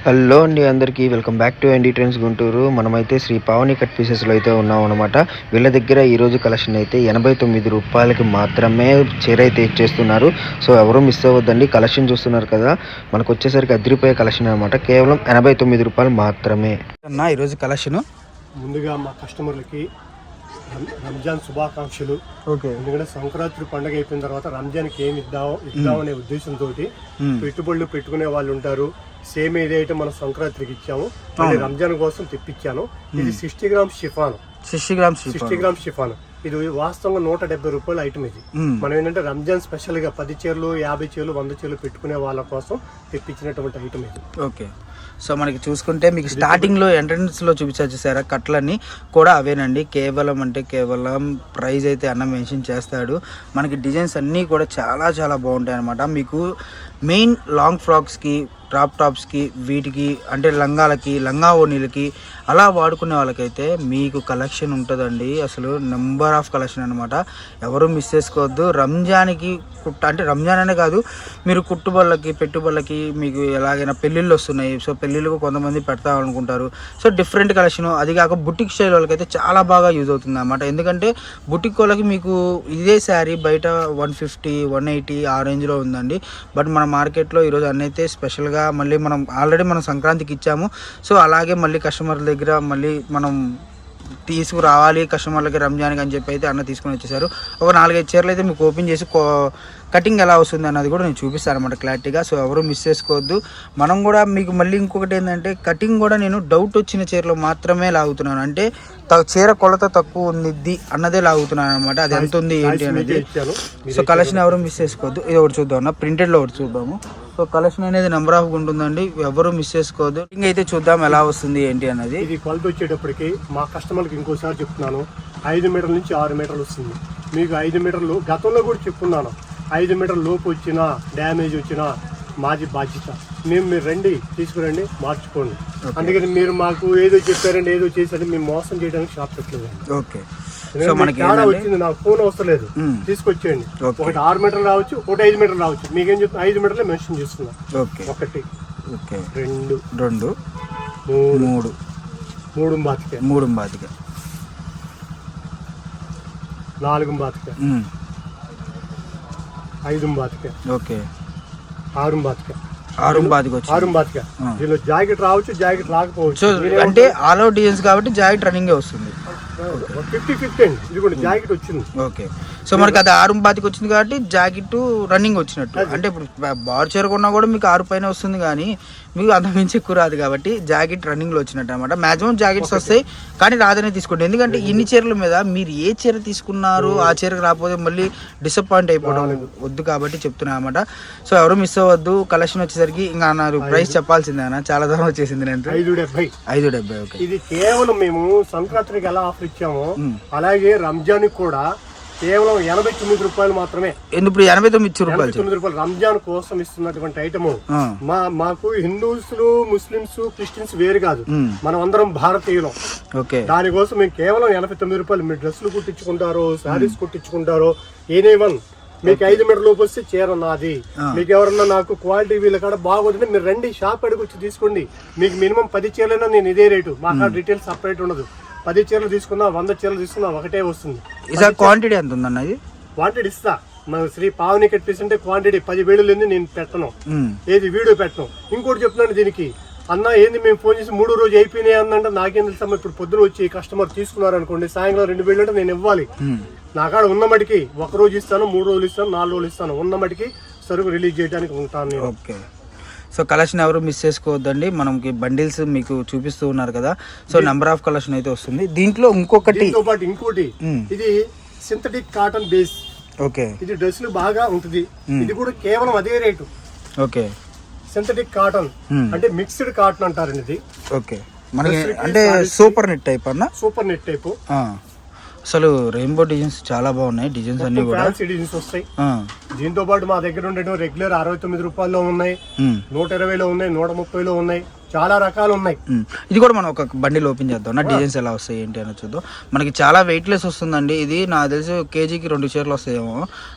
Hello అండి అందరికీ welcome back to ND trends Guntur. మనమైతే శ్రీ పావని కట్ పీసెస్లో అయితే ఉన్నాం అనమాట. వీళ్ళ దగ్గర ఈరోజు కలెక్షన్ అయితే 89 రూపాయలకి మాత్రమే చీర అయితే ఇచ్చేస్తున్నారు. సో ఎవరు మిస్ అవ్వద్దండి. కలెక్షన్ చూస్తున్నారు కదా, మనకు వచ్చేసరికి రూ. 10 కలెక్షన్ అనమాట. కేవలం 89 రూపాయలు మాత్రమే అన్న ఈరోజు కలెక్షన్. ముందుగా మా కస్టమర్లకి రంజాన్ శుభాకాంక్షలు. ఓకే, ఎందుకంటే సంక్రాంతి పండుగ అయిపోయిన తర్వాత రంజాన్కి ఏమి ఇద్దామనే ఉద్దేశంతో పెట్టుబడులు పెట్టుకునే వాళ్ళు ఉంటారు. సేమ్ ఏదైతే మనం సంక్రాంతికి ఇచ్చాము మళ్ళీ రంజాన్ కోసం తెప్పించాను. ఇది 60 గ్రామ్స్ షిఫాన్. 60 గ్రామ్స్ షిఫాన్ ఇది వాస్తవంగా 170 రూపాయల ఐటమ్. ఇది మనం ఏంటంటే రంజాన్ స్పెషల్ గా 10 చీరలు 50 చీరలు 100 చీరలు పెట్టుకునే వాళ్ళ కోసం తెప్పించినటువంటి ఐటమ్ ఇది. ఓకే, సో మనకి చూసుకుంటే మీకు స్టార్టింగ్ లో ఎంట్రన్స్ లో చూపించారు చూసారా, కట్లన్నీ కూడా అవేనండి. కేవలం ప్రైస్ అయితే అన్న మెన్షన్ చేస్తాడు. మనకి డిజైన్స్ అన్నీ కూడా చాలా చాలా బాగుంటాయి అనమాట. మీకు మెయిన్ లాంగ్ ఫ్రాక్స్కి, టాప్ టాప్స్కి, వీటికి అంటే లంగాలకి, లంగా ఓణీలకి అలా వాడుకునే వాళ్ళకైతే మీకు కలెక్షన్ ఉంటుందండి. అసలు నెంబర్ ఆఫ్ కలెక్షన్ అనమాట. ఎవరు మిస్ చేసుకోవద్దు. రంజాన్కి అంటే రంజాన్ అనే కాదు, మీరు కుట్టుబళ్ళకి, పెట్టుబళ్ళకి, మీకు ఎలాగైనా పెళ్ళిళ్ళు వస్తున్నాయి. సో పెళ్ళిళ్ళకు కొంతమంది పెడతామనుకుంటారు. సో డిఫరెంట్ కలెక్షన్, అది కాక బుటిక్ స్టైల్ వాళ్ళకైతే చాలా బాగా యూజ్ అవుతుంది అనమాట. ఎందుకంటే బుటిక్ వాళ్ళకి మీకు ఇదే శారీ బయట 150, 180 ఆ రేంజ్లో ఉందండి. బట్ మన మార్కెట్లో ఈరోజు అన్నైతే స్పెషల్గా మళ్ళీ మనం ఆల్రెడీ మనం సంక్రాంతికి ఇచ్చాము. సో అలాగే మళ్ళీ కస్టమర్ల దగ్గర మళ్ళీ మనం తీసుకురావాలి కస్టమర్లకి రంజాన్కి అని చెప్పి అయితే అన్న తీసుకొని వచ్చేసారు. ఒక 4-5 చీరలు అయితే మీకు ఓపెన్ చేసి కటింగ్ ఎలా వస్తుంది అన్నది కూడా నేను చూపిస్తాను అనమాట క్లారిటీగా. సో ఎవరు మిస్ చేసుకోవద్దు. మనం కూడా మీకు మళ్ళీ ఇంకొకటి ఏంటంటే, కటింగ్ కూడా నేను డౌట్ వచ్చిన చీరలో మాత్రమే లాగుతున్నాను. అంటే చీర కొలత తక్కువ ఉంది అన్నదే లాగుతున్నాను అనమాట. అది ఎంత ఉంది ఏంటి అనేది. సో కలెక్షన్ ఎవరు మిస్ చేసుకోవద్దు. ఇది ఒకటి చూద్దాం అన్న, ప్రింటెడ్లో ఒకటి చూద్దాము. సో కలెక్షన్ అనేది నెంబర్ ఆఫ్ ఉంటుందండి, ఎవరు మిస్ చేసుకోవద్దు. అయితే చూద్దాం ఎలా వస్తుంది ఏంటి అన్నది. ఇది కొలత వచ్చేటప్పటికి మా కస్టమర్కి ఇంకోసారి చెప్తున్నాను, 5 మీటర్ల నుంచి 6 మీటర్లు వస్తుంది. మీకు 5 మీటర్లు గతంలో కూడా చెప్పున్నాను. 5 మీటర్ల లోపు వచ్చినా, డ్యామేజ్ వచ్చినా మాది బాధ్యత. మీరు రండి, తీసుకురండి, మార్చుకోండి. అందుకని మీరు మాకు ఏదో చెప్పారండి, ఏదో చేశారండి, మేము మోసం చేయడానికి షాప్ పెట్టలేదు. ఓకే, తేడా వచ్చింది, నాకు ఫోన్ అవసరం లేదు, తీసుకొచ్చేయండి. ఒకటి 6 మీటర్లు రావచ్చు, ఒకటి 5 మీటర్లు రావచ్చు. మీకేం చెప్తా, 5 మీటర్లే మెన్షన్ చేస్తున్నా. 1 2 3 బాతిక, 4 బాతిక, 5 బాతిక, ఓకే, 6 బాతిక, 6 బాతిక. దీనిలో జాకెట్ రావచ్చు, జాకెట్ రాకపోవచ్చు. అంటే ఆల్ అవుట్ డిజైన్స్ కాబట్టి జాకెట్ రన్నింగ్ వస్తుంది. 50-50 అండి. ఇది కూడా జాకెట్ వచ్చింది. ఓకే, సో మనకి అది 6 బాతికి వచ్చింది కాబట్టి జాకెట్ రన్నింగ్ వచ్చినట్టు. అంటే ఇప్పుడు బార్ చీర కొన్నా కూడా మీకు 6 పైన వస్తుంది, కానీ మీకు అంత మించి ఎక్కువ రాదు కాబట్టి జాకెట్ రన్నింగ్లో వచ్చినట్టు అనమాట. మాక్సిమం జాకెట్స్ వస్తాయి, కానీ రాదనే తీసుకోండి. ఎందుకంటే ఇన్ని చీరల మీద మీరు ఏ చీర తీసుకున్నారు ఆ చీరకు రాకపోతే మళ్ళీ డిసప్పాయింట్ అయిపోవడం వద్దు కాబట్టి చెప్తున్నా అనమాట. సో ఎవరు మిస్ అవ్వద్దు. కలెక్షన్ వచ్చేసరికి ఇంకా నాకు ప్రైస్ చెప్పాల్సిందే అన్న, చాలా దూరం వచ్చేసింది. నేను 570. ఓకే, ఇది కేవలం మేము సంక్రాంతికి ఎలా ఆఫర్ ఇచ్చామో అలాగే రంజాన్ కూడా కేవలం 89 రూపాయలు మాత్రమే. ఇప్పుడు 89 రూపాయలు రంజాన్ కోసం ఇస్తున్నటువంటి ఐటమ్. మాకు హిందూస్, ముస్లిమ్స్, క్రిస్టియన్స్ వేరు కాదు, మనం అందరం భారతీయులం. దానికోసం మేము కేవలం 89 రూపాయలు. మీరు డ్రెస్సులు కుట్టించుకుంటారో, శారీస్ కుట్టించుకుంటారో, ఏనేవన్ మీకు 5 మీటర్ లోపు వస్తే చీర నాది. మీకు ఎవరన్నా నాకు క్వాలిటీ వీళ్ళ కాడ బాగోదంటే మీరు రండి, షాప్ అడిగి వచ్చి తీసుకోండి. మీకు మినిమం 10 చీరలైనా నేను ఇదే రేటు. మా కాడ రిటైల్ సపరేట్ ఉండదు. 10 చీరలు తీసుకున్నా, 100 చీరలు తీసుకున్నా ఒకటే వస్తుంది. క్వాంటిటీ ఎంత ఉందన్న? ఇది క్వాంటిటీ ఇస్తా. మన శ్రీ పావని కట్ పీస్ అంటే క్వాంటిటీ 10 వేలు నేను పెట్టను, ఏది వీడియో పెట్టను. ఇంకోటి చెప్తున్నాను దీనికి, అన్న ఏంది మేము ఫోన్ చేసి 3 రోజు అయిపోయినాయి అన్నంటే నాకేం తెలుసా. ఇప్పుడు పొద్దున వచ్చి కస్టమర్ తీసుకున్నారు అనుకోండి, సాయంత్రం 2 వేలు అంటే నేను ఇవ్వాలి. నా కాడ ఉన్న మటుకి 1 రోజు ఇస్తాను, 3 రోజులు ఇస్తాను, 4 రోజులు ఇస్తాను. ఉన్న మటుకి సరుకు రిలీజ్ చేయడానికి ఉంటాను. ఓకే, సో కలెక్షన్ ఎవరు మిస్ చేసుకోవద్దండి. మనకి బండిల్స్ మీకు చూపిస్తూ ఉన్నారు కదా. సో నెంబర్ ఆఫ్ కలెక్షన్ అయితే వస్తుంది. దీంట్లో ఇంకొకటి ఇది సింథటిక్ కాటన్ బేస్. ఓకే, ఇది డ్రెస్సులు బాగా ఉంటుంది. ఇది కూడా కేవలం అదే రేటు. ఓకే, సింథటిక్ కాటన్ అంటే మిక్స్డ్ కాటన్ అంటారండి ఇది. ఓకే, మనకి అంటే సూపర్ నెట్ టైప్ అన్న. Super net type. అసలు రెయిన్బో డిజైన్స్ చాలా బాగున్నాయి. డిజైన్స్ అన్ని కూడా ఫ్యాన్సీ డిజైన్స్ వస్తాయి. దీంతో పాటు మా దగ్గర ఉండే రెగ్యులర్ 69 రూపాయల్లో ఉన్నాయి, 120లో ఉన్నాయి, 130లో ఉన్నాయి. చాలా రకాలు ఉన్నాయి. ఇది కూడా మనం ఒక బండిల్ ఓపెన్ చేద్దాం నా డిజైన్స్ ఎలా వస్తాయి ఏంటి అని చూద్దాం. మనకి చాలా వెయిట్ లెస్ వస్తుందండి. ఇది నాకు తెలిసి కేజీకి 2 చీరలు వస్తాయేమో,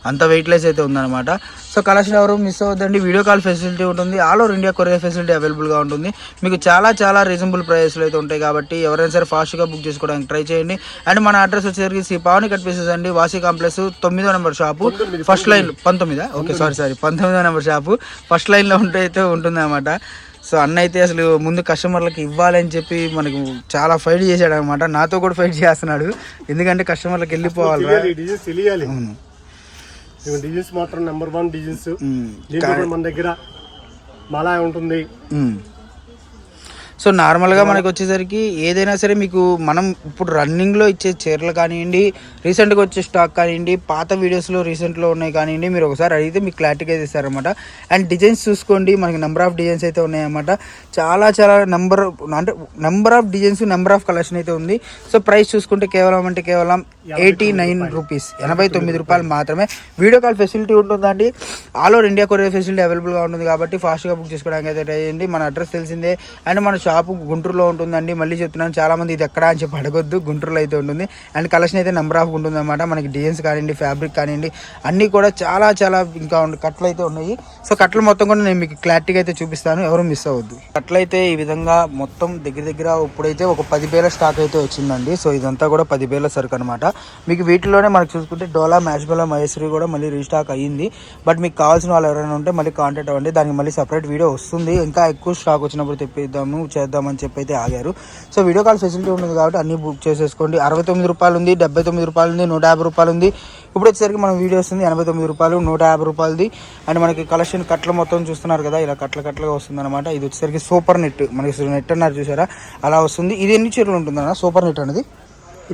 అంత వెయిట్ లెస్ అయితే ఉందన్నమాట. సో కలెక్షన్ ఎవరు మిస్ అవ్వద్దండి. వీడియో కాల్ ఫెసిలిటీ ఉంటుంది, all over India courier facility అవైలబుల్గా ఉంటుంది. మీకు చాలా చాలా రీజనబుల్ ప్రైస్లో అయితే ఉంటాయి కాబట్టి ఎవరైనా సరే ఫాస్ట్గా బుక్ చేసుకోవడానికి ట్రై చేయండి. అండ్ మన అడ్రస్ వచ్చేసరికి శ్రీ పావని కట్ పీసెస్ అండి, వాసి కాంప్లెక్స్ 9వ number shop, first line 19. Okay sorry 19వ నెంబర్ షాపు ఫస్ట్ లైన్లో అయితే ఉంటుంది అన్నమాట. సో అన్న అయితే అసలు ముందు కస్టమర్లకు ఇవ్వాలని చెప్పి మనకు చాలా ఫైట్ చేశాడు అనమాట. నాతో కూడా ఫైట్ చేస్తున్నాడు, ఎందుకంటే కస్టమర్లకు వెళ్ళిపోవాలి. డిజైన్స్ మాత్రం నెంబర్ 1 డిజైన్స్. మన దగ్గర మలా ఉంటుంది. సో నార్మల్గా మనకి వచ్చేసరికి ఏదైనా సరే మీకు మనం ఇప్పుడు రన్నింగ్లో ఇచ్చే చీరలు కానివ్వండి, రీసెంట్గా వచ్చే స్టాక్ కానివ్వండి, పాత వీడియోస్లో రీసెంట్లో ఉన్నాయి కానివ్వండి, మీరు ఒకసారి అడిగితే మీకు క్లారిటీగా అయితే ఇస్తారనమాట. అండ్ డిజైన్స్ చూసుకోండి, మనకి నెంబర్ ఆఫ్ డిజైన్స్ అయితే ఉన్నాయన్నమాట. చాలా చాలా number of designs, number of collection అయితే ఉంది. సో ప్రైస్ చూసుకుంటే కేవలం 89 రూపీస్, 89 రూపాయలు మాత్రమే. వీడియో కాల్ ఫెసిలిటీ ఉంటుందండి, all over India courier facility అవైలబుల్గా ఉంటుంది కాబట్టి ఫాస్ట్గా బుక్ చేసుకోవడానికి అయితే ట్రై చేయండి. మన అడ్రస్ తెలిసిందే. అండ్ మన షాపు గుంటూరులో ఉంటుందండి. మళ్ళీ చెప్తున్నాను, చాలా మంది ఇది ఎక్కడ అని చెప్పి అడగొద్దు, గుంటూరులో అయితే ఉంటుంది. అండ్ కలెక్షన్ అయితే నెంబర్ ఆఫ్ ఉంటుంది అనమాట. మనకి డిజైన్స్ కానివ్వండి, ఫ్యాబ్రిక్ కానివ్వండి, అన్నీ కూడా చాలా చాలా ఇంకా కట్లు అయితే ఉన్నాయి. సో కట్లు మొత్తం కూడా నేను మీకు క్లారిటీగా అయితే చూపిస్తాను, ఎవరు మిస్ అవ్వద్దు. కట్లు అయితే ఈ విధంగా మొత్తం దగ్గర ఇప్పుడైతే ఒక 10 వేల స్టాక్ అయితే వచ్చిందండి. సో ఇదంతా కూడా 10 వేల సరుకు అనమాట. మీకు వీటిలోనే మనకు చూసుకుంటే డోలా, మ్యాచ్బెల్లా, మహేశ్వరి కూడా మళ్ళీ రీస్టాక్ అయ్యింది. బట్ మీకు కావాల్సిన వాళ్ళు ఎవరైనా ఉంటే మళ్ళీ కాంటాక్ట్ అవ్వండి, దానికి మళ్ళీ సపరేట్ వీడియో వస్తుంది. ఇంకా ఎక్కువ స్టాక్ వచ్చినప్పుడు చేద్దామని చెప్పి అయితే ఆగారు. సో వీడియో కాల్ ఫెసిలిటీ ఉంటుంది కాబట్టి అన్ని బుక్ చేసేసుకోండి. 69 రూపాయలు ఉంది, 79 రూపాయలు ఉంది, 150 రూపాయలు ఉంది. ఇప్పుడు వచ్చేసరికి మనం వీడియో వస్తుంది 89 రూపాయలు, 150 రూపాయలది. అండ్ మనకి కలెక్షన్ కట్ల మొత్తం చూస్తున్నారు కదా, ఇలా కట్లగా వస్తుంది అనమాట. ఇది వచ్చేసరికి సూపర్ నెట్, మనకి నెట్ అన్నారు చూసారా, అలా వస్తుంది. ఇది ఎన్ని చీరలు ఉంటుందన్న సూపర్ నెట్ అనేది?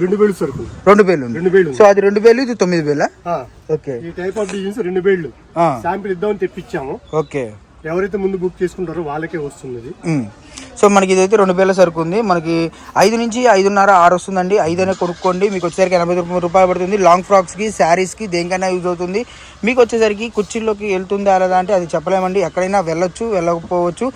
2,000 సరుకు. 2,000. సో అది 2,000, ఇది 9,000. ఓకే, ఈ టైప్ ఆఫ్ డిజైన్స్ 2,000 శాంపిల్ ఇద్దామని తెప్పించాము. ఓకే, ఎవరైతే ముందు బుక్ చేసుకుంటారో వాళ్ళకే వస్తుంది. సో మనకి ఇదైతే 2,000 సరుకు ఉంది. మనకి 5 నుంచి 5.5, 6 వస్తుందండి. 5 అనే కొనుక్కోండి, మీకు వచ్చేసరికి 89 రూపాయలు పడుతుంది. లాంగ్ ఫ్రాక్స్కి, శారీస్కి, దేనికైనా యూజ్ అవుతుంది. మీకు వచ్చేసరికి కుర్చీల్లోకి వెళ్తుందా లేదా అంటే అది చెప్పలేమండి. ఎక్కడైనా వెళ్ళొచ్చు, వెళ్ళకపోవచ్చు.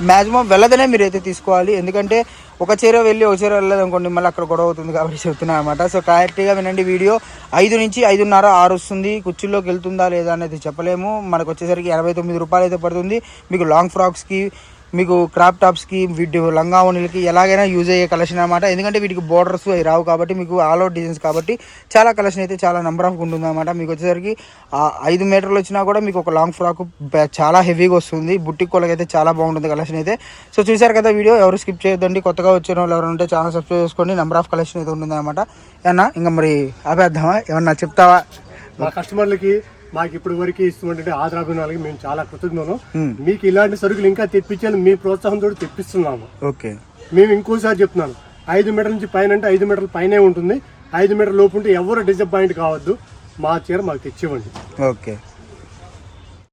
మ్యాక్సిమం వెళ్ళదనే మీరు అయితే తీసుకోవాలి, ఎందుకంటే ఒక చీర వెళ్ళి ఒక చీర వెళ్ళలేదు అనుకోండి, మళ్ళీ అక్కడ గొడవ అవుతుంది కాబట్టి చెప్తున్నాను అనమాట. సో క్లారిటీగా వినండి వీడియో. 5 నుంచి 5.5, 6 వస్తుంది. కుర్చీలోకి వెళ్తుందా లేదా అనేది చెప్పలేము. మనకు వచ్చేసరికి 89 రూపాయలు అయితే పడుతుంది. మీకు లాంగ్ ఫ్రాక్స్కి, మీకు క్రాప్ టాప్స్కి, వీటి లంగా ఓణీలకి ఎలాగైనా యూజ్ అయ్యే కలెక్షన్ అనమాట. ఎందుకంటే వీటికి బోర్డర్స్ అవి రావు కాబట్టి మీకు ఆల్ అవుట్ డిజైన్స్ కాబట్టి చాలా కలెక్షన్ అయితే చాలా నెంబర్ ఆఫ్ ఉంటుంది అనమాట. మీకు వచ్చేసరికి 5 మీటర్లు వచ్చినా కూడా మీకు ఒక లాంగ్ ఫ్రాక్ చాలా హెవీగా వస్తుంది. బుట్టిక్ కోళ్ళకి అయితే చాలా బాగుంటుంది కలెక్షన్ అయితే. సో చూసారు కదా వీడియో, ఎవరు స్కిప్ చేయొద్దండి. కొత్తగా వచ్చిన వాళ్ళు ఎవరు ఉంటే ఛానల్ సబ్స్క్రైబ్ చేసుకోండి. నెంబర్ ఆఫ్ కలెక్షన్ అయితే ఉంటుంది అనమాట. ఏమన్నా ఇంకా మరి ఆపేద్దామా, ఏమన్నా చెప్తావా? మా కస్టమర్లకి మాకు ఇప్పటి వరకు ఇస్తున్నటువంటి ఆదరాభిమానాలకి మేము చాలా కృతజ్ఞతలు. మీకు ఇలాంటి సరుకులు ఇంకా తెప్పించాలి, మీ ప్రోత్సాహంతో తెప్పిస్తున్నాము. ఓకే, మేము ఇంకోసారి చెప్తున్నాను, 5 మీటర్ల నుంచి పైన అంటే 5 మీటర్ల పైనే ఉంటుంది. 5 మీటర్ల లోపు ఉంటే ఎవరు డిసప్పాయింట్ కావద్దు, మా చీర మాకు తెచ్చివ్వండి. ఓకే.